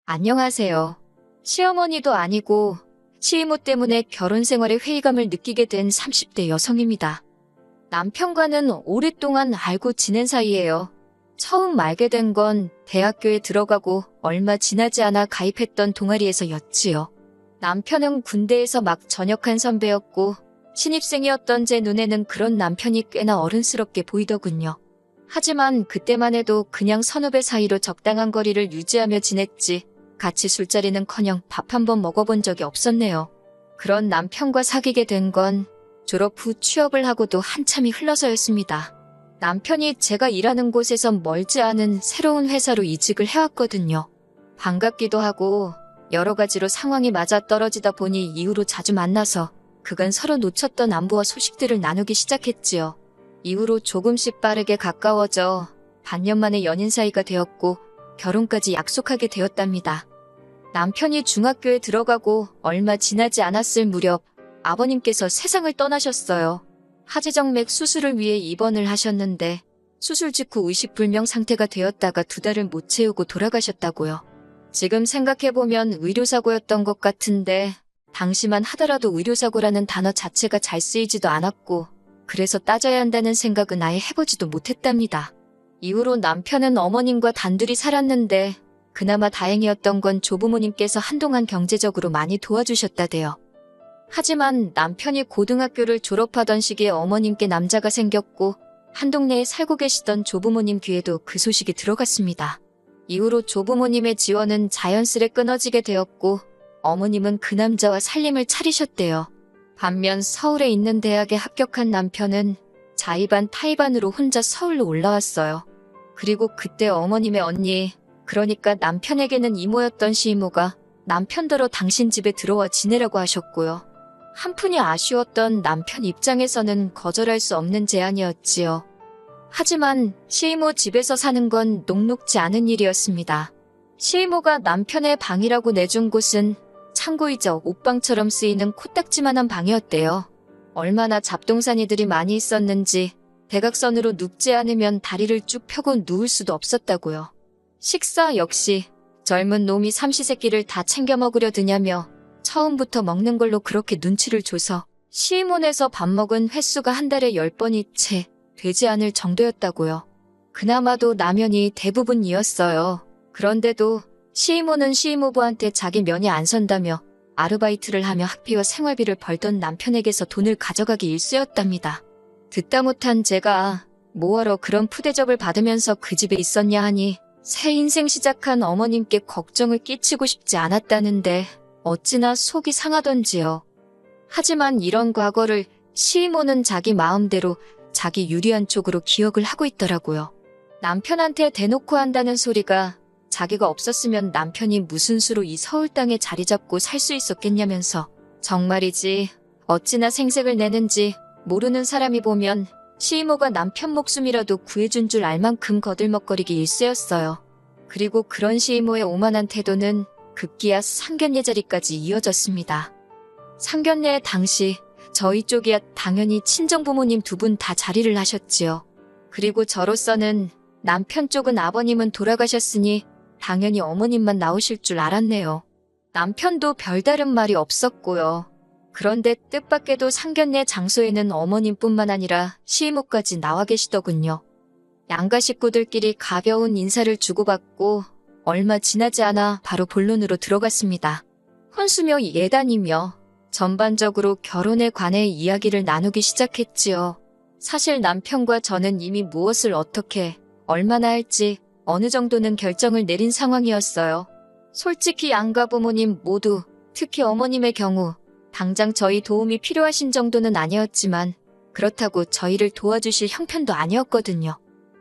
안녕하세요. 시어머니도 아니고 시이모 때문에 결혼 생활에 회의감을 느끼게 된 30대 여성입니다. 남편과는 오랫동안 알고 지낸 사이예요. 처음 알게 된 건 대학교에 들어가고 얼마 지나지 않아 가입했던 동아리에서였지요. 남편은 군대에서 막 전역한 선배였고 신입생이었던 제 눈에는 그런 남편이 꽤나 어른스럽게 보이더군요. 하지만 그때만 해도 그냥 선후배 사이로 적당한 거리를 유지하며 지냈지 같이 술자리는커녕 밥 한 번 먹어본 적이 없었네요. 그런 남편과 사귀게 된 건 졸업 후 취업을 하고도 한참이 흘러서였습니다. 남편이 제가 일하는 곳에서 멀지 않은 새로운 회사로 이직을 해왔거든요. 반갑기도 하고 여러 가지로 상황이 맞아떨어지다 보니 이후로 자주 만나서 그간 서로 놓쳤던 안부와 소식들을 나누기 시작했지요. 이후로 조금씩 빠르게 가까워져 반년 만에 연인 사이가 되었고 결혼까지 약속하게 되었답니다. 남편이 중학교에 들어가고 얼마 지나지 않았을 무렵 아버님께서 세상을 떠나셨어요. 하지정맥 수술을 위해 입원을 하셨는데 수술 직후 의식불명 상태가 되었다가 2달을 못 채우고 돌아가셨다고요. 지금 생각해보면 의료사고였던 것 같은데 당시만 하더라도 의료사고라는 단어 자체가 잘 쓰이지도 않았고 그래서 따져야 한다는 생각은 아예 해보지도 못했답니다. 이후로 남편은 어머님과 단둘이 살았는데 그나마 다행이었던 건 조부모님께서 한동안 경제적으로 많이 도와주셨다대요. 하지만 남편이 고등학교를 졸업하던 시기에 어머님께 남자가 생겼고 한 동네에 살고 계시던 조부모님 귀에도 그 소식이 들어갔습니다. 이후로 조부모님의 지원은 자연스레 끊어지게 되었고 어머님은 그 남자와 살림을 차리셨대요. 반면 서울에 있는 대학에 합격한 남편은 자의반 타의반으로 혼자 서울로 올라왔어요. 그리고 그때 어머님의 언니, 그러니까 남편에게는 이모였던 시이모가 남편더러 당신 집에 들어와 지내라고 하셨고요. 한푼이 아쉬웠던 남편 입장에서는 거절할 수 없는 제안이었지요. 하지만 시이모 집에서 사는 건 녹록지 않은 일이었습니다. 시이모가 남편의 방이라고 내준 곳은 창고이자 옷방처럼 쓰이는 코딱지만한 방이었대요. 얼마나 잡동사니들이 많이 있었는지 대각선으로 눕지 않으면 다리를 쭉 펴고 누울 수도 없었다고요. 식사 역시 젊은 놈이 삼시세끼를 다 챙겨 먹으려 드냐며 처음부터 먹는 걸로 그렇게 눈치를 줘서 시이몬에서 밥 먹은 횟수가 한 달에 10번이 채 되지 않을 정도였다고요. 그나마도 라면이 대부분이었어요. 그런데도 시이모는 시이모부한테 자기 면이 안 선다며 아르바이트를 하며 학비와 생활비를 벌던 남편에게서 돈을 가져가기 일쑤였답니다. 듣다 못한 제가 뭐하러 그런 푸대접을 받으면서 그 집에 있었냐 하니 새 인생 시작한 어머님께 걱정을 끼치고 싶지 않았다는데 어찌나 속이 상하던지요. 하지만 이런 과거를 시이모는 자기 마음대로 자기 유리한 쪽으로 기억을 하고 있더라고요. 남편한테 대놓고 한다는 소리가 자기가 없었으면 남편이 무슨 수로 이 서울 땅에 자리 잡고 살 수 있었겠냐면서 정말이지 어찌나 생색을 내는지 모르는 사람이 보면 시이모가 남편 목숨이라도 구해준 줄 알 만큼 거들먹거리기 일쑤였어요. 그리고 그런 시이모의 오만한 태도는 급기야 상견례 자리까지 이어졌습니다. 상견례 당시 저희 쪽이야 당연히 친정부모님 2분 다 자리를 하셨지요. 그리고 저로서는 남편 쪽은 아버님은 돌아가셨으니 당연히 어머님만 나오실 줄 알았네요. 남편도 별다른 말이 없었고요. 그런데 뜻밖에도 상견례 장소에는 어머님뿐만 아니라 시이모까지 나와 계시더군요. 양가 식구들끼리 가벼운 인사를 주고받고 얼마 지나지 않아 바로 본론으로 들어갔습니다. 혼수며 예단이며 전반적으로 결혼에 관해 이야기를 나누기 시작했지요. 사실 남편과 저는 이미 무엇을 어떻게 얼마나 할지 어느 정도는 결정을 내린 상황이었어요. 솔직히 양가 부모님 모두 특히 어머님의 경우 당장 저희 도움이 필요하신 정도는 아니었지만 그렇다고 저희를 도와주실 형편도 아니었거든요.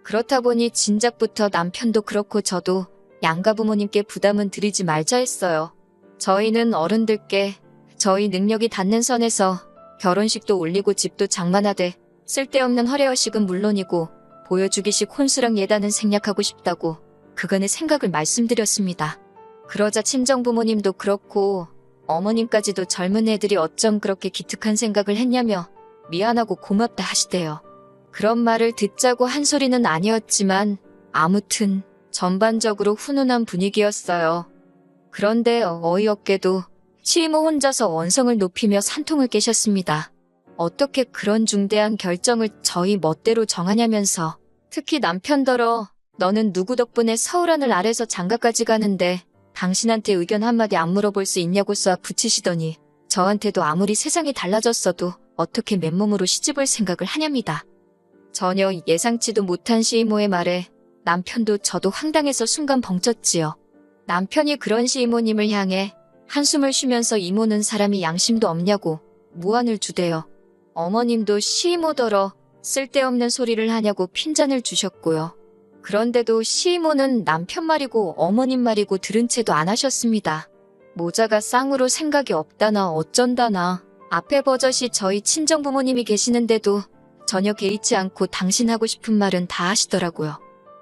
그렇다 보니 진작부터 남편도 그렇고 저도 양가 부모님께 부담은 드리지 말자 했어요. 저희는 어른들께 저희 능력이 닿는 선에서 결혼식도 올리고 집도 장만하되 쓸데없는 허례허식은 물론이고 보여주기식 혼수랑 예단은 생략하고 싶다고 그간의 생각을 말씀드렸습니다. 그러자 친정부모님도 그렇고 어머님까지도 젊은 애들이 어쩜 그렇게 기특한 생각을 했냐며 미안하고 고맙다 하시대요. 그런 말을 듣자고 한 소리는 아니었지만 아무튼 전반적으로 훈훈한 분위기였어요. 그런데 어이없게도 시이모 혼자서 원성을 높이며 산통을 깨셨습니다. 어떻게 그런 중대한 결정을 저희 멋대로 정하냐면서, 특히 남편더러 너는 누구 덕분에 서울하늘 아래서 장가까지 가는데 당신한테 의견 한마디 안 물어볼 수 있냐고 쏘아 붙이시더니 저한테도 아무리 세상이 달라졌어도 어떻게 맨몸으로 시집올 생각을 하냐입니다. 전혀 예상치도 못한 시이모의 말에 남편도 저도 황당해서 순간 벙쪘지요. 남편이 그런 시이모님을 향해 한숨을 쉬면서 이모는 사람이 양심도 없냐고 무안을 주대요. 어머님도 시이모더러 쓸데없는 소리를 하냐고 핀잔을 주셨고요. 그런데도 시이모는 남편 말이고 어머님 말이고 들은 채도 안 하셨습니다. 모자가 쌍으로 생각이 없다나 어쩐다나 앞에 버젓이 저희 친정부모님이 계시는데도 전혀 개의치 않고 당신 하고 싶은 말은 다 하시더라고요.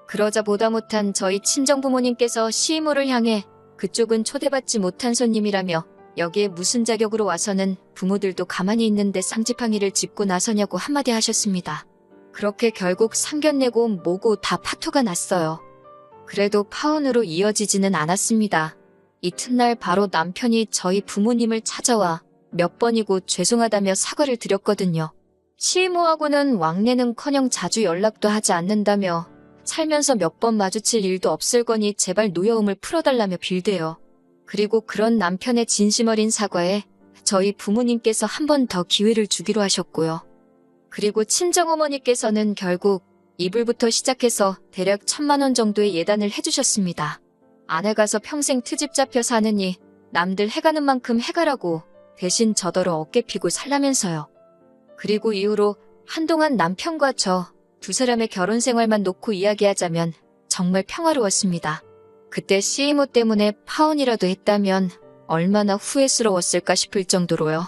그러자 보다 못한 저희 친정부모님께서 시이모를 향해 그쪽은 초대받지 못한 손님이라며 여기에 무슨 자격으로 와서는 부모들도 가만히 있는데 쌍지팡이를 짚고 나서냐고 한마디 하셨습니다. 그렇게 결국 상견례고 뭐고 다 파토가 났어요. 그래도 파혼으로 이어지지는 않았습니다. 이튿날 바로 남편이 저희 부모님을 찾아와 몇 번이고 죄송하다며 사과를 드렸거든요. 시이모하고는 왕래는커녕 자주 연락도 하지 않는다며 살면서 몇 번 마주칠 일도 없을 거니 제발 노여움을 풀어달라며 빌대요. 그리고 그런 남편의 진심 어린 사과에 저희 부모님께서 한 번 더 기회를 주기로 하셨고요. 그리고 친정어머니께서는 결국 이불부터 시작해서 대략 1,000만 원 정도의 예단을 해주셨습니다. 아내 가서 평생 트집 잡혀 사느니 남들 해가는 만큼 해가라고 대신 저더러 어깨 피고 살라면서요. 그리고 이후로 한동안 남편과 저 두 사람의 결혼 생활만 놓고 이야기하자면 정말 평화로웠습니다. 그때 시이모 때문에 파혼이라도 했다면 얼마나 후회스러웠을까 싶을 정도로요.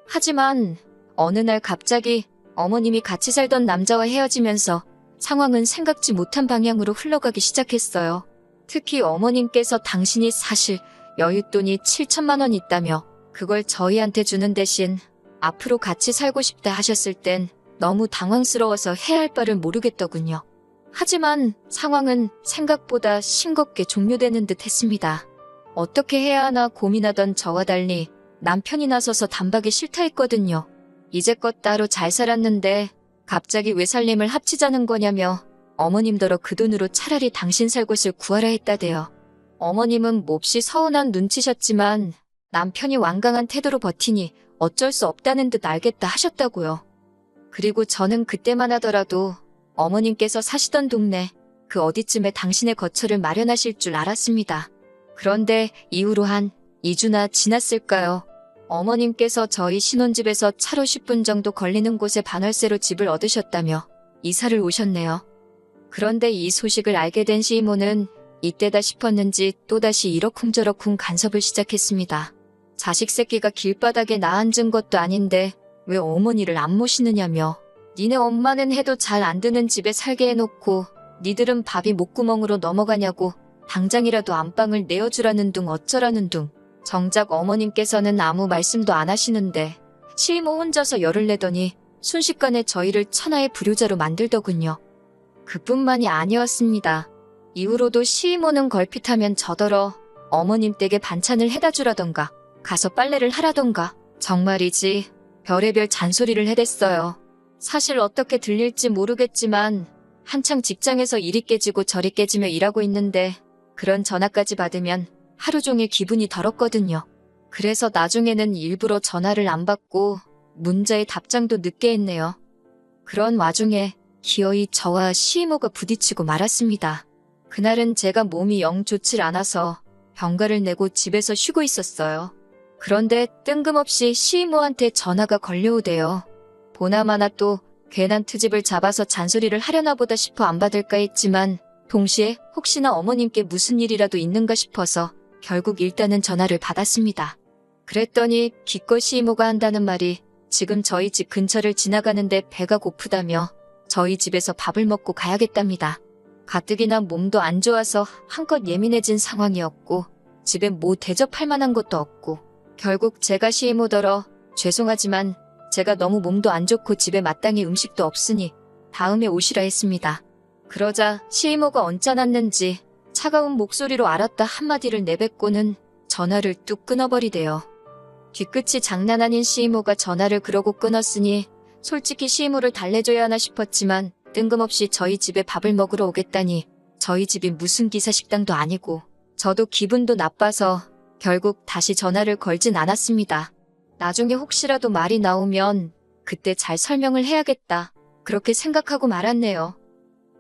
하지만 어느 날 갑자기 어머님이 같이 살던 남자와 헤어지면서 상황은 생각지 못한 방향으로 흘러가기 시작했어요. 특히 어머님께서 당신이 사실 여윳돈이 7,000만 원 있다며 그걸 저희한테 주는 대신 앞으로 같이 살고 싶다 하셨을 땐 너무 당황스러워서 해야 할 바를 모르겠더군요. 하지만 상황은 생각보다 싱겁게 종료되는 듯 했습니다. 어떻게 해야 하나 고민하던 저와 달리 남편이 나서서 단박에 싫다 했거든요. 이제껏 따로 잘 살았는데 갑자기 왜 살림을 합치자는 거냐며 어머님더러 그 돈으로 차라리 당신 살 곳을 구하라 했다대요. 어머님은 몹시 서운한 눈치셨지만 남편이 완강한 태도로 버티니 어쩔 수 없다는 듯 알겠다 하셨다고요. 그리고 저는 그때만 하더라도 어머님께서 사시던 동네 그 어디쯤에 당신의 거처를 마련하실 줄 알았습니다. 그런데 이후로 한 2주나 지났을까요? 어머님께서 저희 신혼집에서 차로 10분 정도 걸리는 곳에 반월세로 집을 얻으셨다며 이사를 오셨네요. 그런데 이 소식을 알게 된 시이모는 이때다 싶었는지 또다시 이러쿵저러쿵 간섭을 시작했습니다. 자식 새끼가 길바닥에 나앉은 것도 아닌데 왜 어머니를 안 모시느냐며 니네 엄마는 해도 잘 안 드는 집에 살게 해놓고 니들은 밥이 목구멍으로 넘어가냐고 당장이라도 안방을 내어주라는 둥 어쩌라는 둥. 정작 어머님께서는 아무 말씀도 안 하시는데 시이모 혼자서 열을 내더니 순식간에 저희를 천하의 불효자로 만들더군요. 그뿐만이 아니었습니다. 이후로도 시이모는 걸핏하면 저더러 어머님 댁에 반찬을 해다 주라던가 가서 빨래를 하라던가 정말이지 별의별 잔소리를 해댔어요. 사실 어떻게 들릴지 모르겠지만 한창 직장에서 이리 깨지고 저리 깨지며 일하고 있는데 그런 전화까지 받으면 하루 종일 기분이 더럽거든요. 그래서 나중에는 일부러 전화를 안 받고 문자에 답장도 늦게 했네요. 그런 와중에 기어이 저와 시이모가 부딪히고 말았습니다. 그날은 제가 몸이 영 좋질 않아서 병가를 내고 집에서 쉬고 있었어요. 그런데 뜬금없이 시이모한테 전화가 걸려오대요. 보나마나 또 괜한 트집을 잡아서 잔소리를 하려나 보다 싶어 안 받을까 했지만 동시에 혹시나 어머님께 무슨 일이라도 있는가 싶어서 결국 일단은 전화를 받았습니다. 그랬더니 기껏 시이모가 한다는 말이 지금 저희 집 근처를 지나가는데 배가 고프다며 저희 집에서 밥을 먹고 가야겠답니다. 가뜩이나 몸도 안 좋아서 한껏 예민해진 상황이었고 집에 뭐 대접할 만한 것도 없고 결국 제가 시이모더러 죄송하지만 제가 너무 몸도 안 좋고 집에 마땅히 음식도 없으니 다음에 오시라 했습니다. 그러자 시이모가 언짢았는지 차가운 목소리로 알았다 한마디를 내뱉고는 전화를 뚝 끊어버리대요. 뒤끝이 장난 아닌 시이모가 전화를 그러고 끊었으니 솔직히 시이모를 달래줘야 하나 싶었지만 뜬금없이 저희 집에 밥을 먹으러 오겠다니 저희 집이 무슨 기사식당도 아니고 저도 기분도 나빠서 결국 다시 전화를 걸진 않았습니다. 나중에 혹시라도 말이 나오면 그때 잘 설명을 해야겠다. 그렇게 생각하고 말았네요.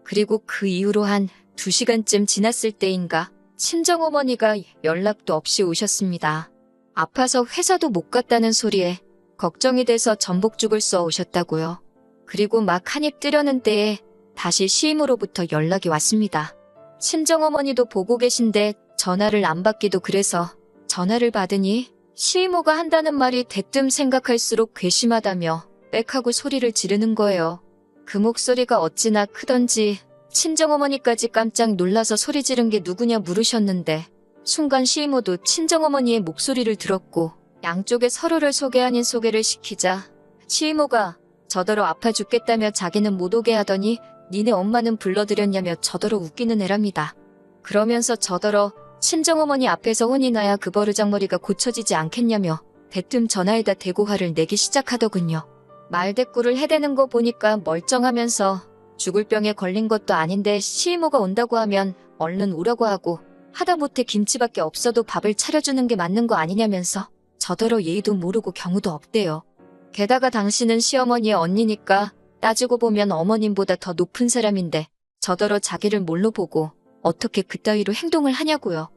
그리고 그 이후로 한 2시간쯤 지났을 때인가 친정어머니가 연락도 없이 오셨습니다. 아파서 회사도 못 갔다는 소리에 걱정이 돼서 전복죽을 써 오셨다고요. 그리고 막 한입 뜨려는 때에 다시 시임으로부터 연락이 왔습니다. 친정어머니도 보고 계신데 전화를 안 받기도 그래서 전화를 받으니 시이모가 한다는 말이 대뜸 생각할수록 괘씸하다며 빽하고 소리를 지르는 거예요. 그 목소리가 어찌나 크던지 친정어머니까지 깜짝 놀라서 소리 지른 게 누구냐 물으셨는데 순간 시이모도 친정어머니의 목소리를 들었고 양쪽에 서로를 소개 아닌 소개를 시키자 시이모가 저더러 아파 죽겠다며 자기는 못 오게 하더니 니네 엄마는 불러들였냐며 저더러 웃기는 애랍니다. 그러면서 저더러 친정어머니 앞에서 혼이 나야 그 버르장머리가 고쳐지지 않겠냐며 대뜸 전화에다 대고 화를 내기 시작하더군요. 말대꾸를 해대는 거 보니까 멀쩡하면서 죽을 병에 걸린 것도 아닌데 시이모가 온다고 하면 얼른 오라고 하고 하다못해 김치밖에 없어도 밥을 차려주는 게 맞는 거 아니냐면서 저더러 예의도 모르고 경우도 없대요. 게다가 당신은 시어머니의 언니니까 따지고 보면 어머님보다 더 높은 사람인데 저더러 자기를 뭘로 보고 어떻게 그따위로 행동을 하냐고요.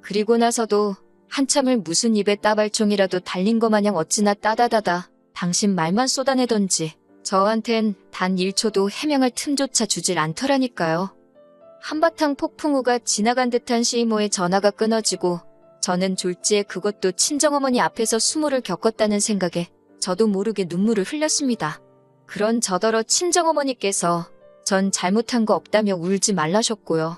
그리고 나서도 한참을 무슨 입에 따발총이라도 달린 거 마냥 어찌나 따다다다 당신 말만 쏟아내던지 저한텐 단 1초도 해명할 틈조차 주질 않더라니까요. 한바탕 폭풍우가 지나간 듯한 시이모의 전화가 끊어지고 저는 졸지에 그것도 친정어머니 앞에서 수모를 겪었다는 생각에 저도 모르게 눈물을 흘렸습니다. 그런 저더러 친정어머니께서 전 잘못한 거 없다며 울지 말라셨고요.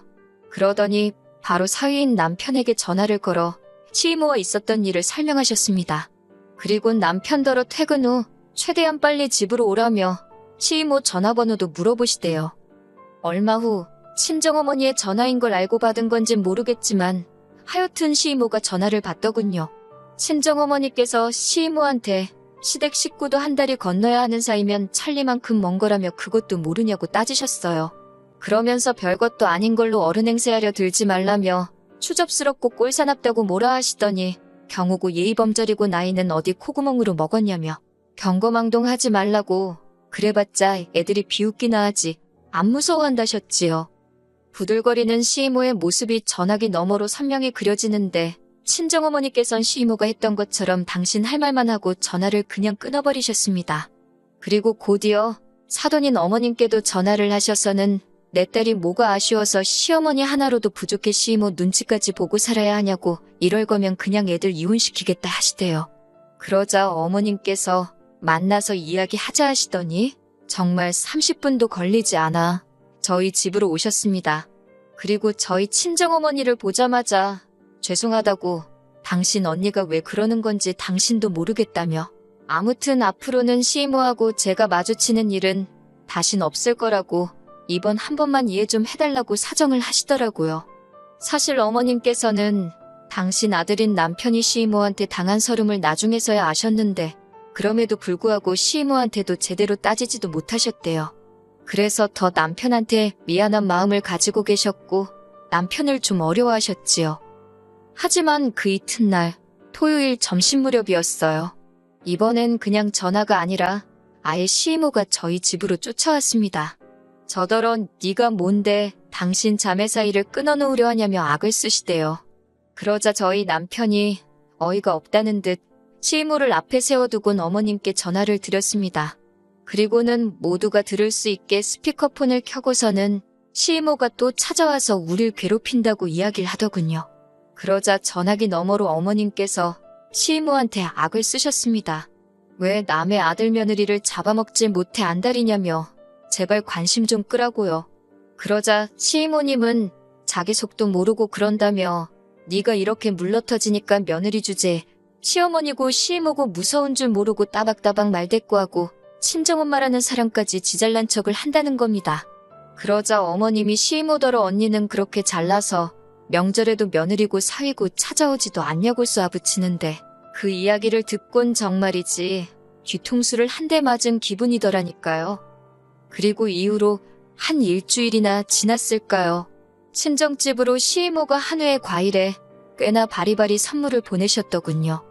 그러더니 바로 사위인 남편에게 전화를 걸어 시이모와 있었던 일을 설명하셨습니다. 그리고 남편더러 퇴근 후 최대한 빨리 집으로 오라며 시이모 전화번호도 물어보시대요. 얼마 후 친정어머니의 전화인 걸 알고 받은 건진 모르겠지만 하여튼 시이모가 전화를 받더군요. 친정어머니께서 시이모한테 시댁 식구도 한 달이 건너야 하는 사이면 천리만큼 먼 거라며 그것도 모르냐고 따지셨어요. 그러면서 별것도 아닌 걸로 어른 행세하려 들지 말라며 추접스럽고 꼴사납다고 뭐라 하시더니 경우고 예의범절이고 나이는 어디 콧구멍으로 먹었냐며 경거망동하지 말라고 그래봤자 애들이 비웃기나 하지 안 무서워한다셨지요. 부들거리는 시이모의 모습이 전화기 너머로 선명히 그려지는데 친정어머니께선 시이모가 했던 것처럼 당신 할 말만 하고 전화를 그냥 끊어버리셨습니다. 그리고 곧이어 사돈인 어머님께도 전화를 하셔서는 내 딸이 뭐가 아쉬워서 시어머니 하나로도 부족해 시이모 눈치까지 보고 살아야 하냐고 이럴 거면 그냥 애들 이혼시키겠다 하시대요. 그러자 어머님께서 만나서 이야기하자 하시더니 정말 30분도 걸리지 않아 저희 집으로 오셨습니다. 그리고 저희 친정어머니를 보자마자 죄송하다고 당신 언니가 왜 그러는 건지 당신도 모르겠다며 아무튼 앞으로는 시이모하고 제가 마주치는 일은 다신 없을 거라고 이번 한 번만 이해 좀 해달라고 사정을 하시더라고요. 사실 어머님께서는 당신 아들인 남편이 시이모한테 당한 서름을 나중에서야 아셨는데 그럼에도 불구하고 시이모한테도 제대로 따지지도 못하셨대요. 그래서 더 남편한테 미안한 마음을 가지고 계셨고 남편을 좀 어려워하셨지요. 하지만 그 이튿날 토요일 점심 무렵이었어요. 이번엔 그냥 전화가 아니라 아예 시이모가 저희 집으로 쫓아왔습니다. 저더러 네가 뭔데 당신 자매 사이를 끊어놓으려 하냐며 악을 쓰시대요. 그러자 저희 남편이 어이가 없다는 듯 시이모를 앞에 세워두곤 어머님께 전화를 드렸습니다. 그리고는 모두가 들을 수 있게 스피커폰을 켜고서는 시이모가 또 찾아와서 우릴 괴롭힌다고 이야기를 하더군요. 그러자 전화기 너머로 어머님께서 시이모한테 악을 쓰셨습니다. 왜 남의 아들 며느리를 잡아먹질 못해 안달이냐며 제발 관심 좀 끄라고요. 그러자 시이모님은 자기 속도 모르고 그런다며 네가 이렇게 물러터지니까 며느리 주제 시어머니고 시이모고 무서운 줄 모르고 따박따박 말대꾸하고 친정엄마라는 사람까지 지잘난 척을 한다는 겁니다. 그러자 어머님이 시이모더러 언니는 그렇게 잘나서 명절에도 며느리고 사위고 찾아오지도 않냐고 쏘아붙이는데 그 이야기를 듣곤 정말이지 뒤통수를 한 대 맞은 기분이더라니까요. 그리고 이후로 한 일주일이나 지났을까요? 친정집으로 시이모가 한 회의 과일에 꽤나 바리바리 선물을 보내셨더군요.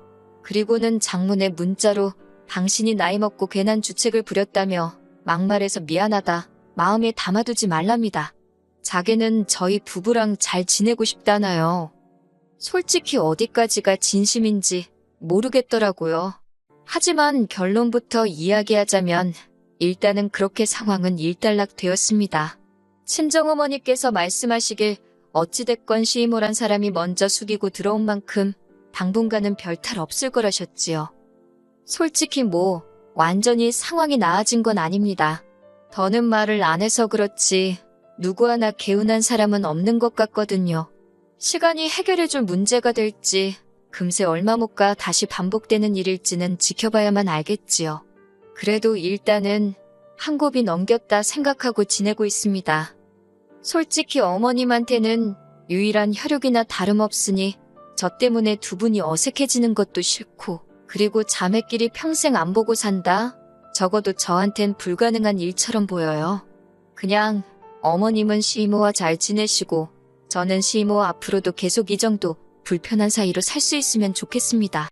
그리고는 장문의 문자로 당신이 나이 먹고 괜한 주책을 부렸다며 막말해서 미안하다, 마음에 담아두지 말랍니다. 자기는 저희 부부랑 잘 지내고 싶다나요. 솔직히 어디까지가 진심인지 모르겠더라고요. 하지만 결론부터 이야기하자면 일단은 그렇게 상황은 일단락되었습니다. 친정어머니께서 말씀하시길 어찌됐건 시이모란 사람이 먼저 숙이고 들어온 만큼 당분간은 별탈 없을 거라셨지요. 솔직히 완전히 상황이 나아진 건 아닙니다. 더는 말을 안 해서 그렇지 누구 하나 개운한 사람은 없는 것 같거든요. 시간이 해결해줄 문제가 될지 금세 얼마 못 가 다시 반복되는 일일지는 지켜봐야만 알겠지요. 그래도 일단은 한 곱이 넘겼다 생각하고 지내고 있습니다. 솔직히 어머님한테는 유일한 혈육이나 다름없으니 저 때문에 두 분이 어색해지는 것도 싫고, 그리고 자매끼리 평생 안 보고 산다? 적어도 저한텐 불가능한 일처럼 보여요. 그냥 어머님은 시이모와 잘 지내시고 저는 시이모와 앞으로도 계속 이 정도 불편한 사이로 살 수 있으면 좋겠습니다.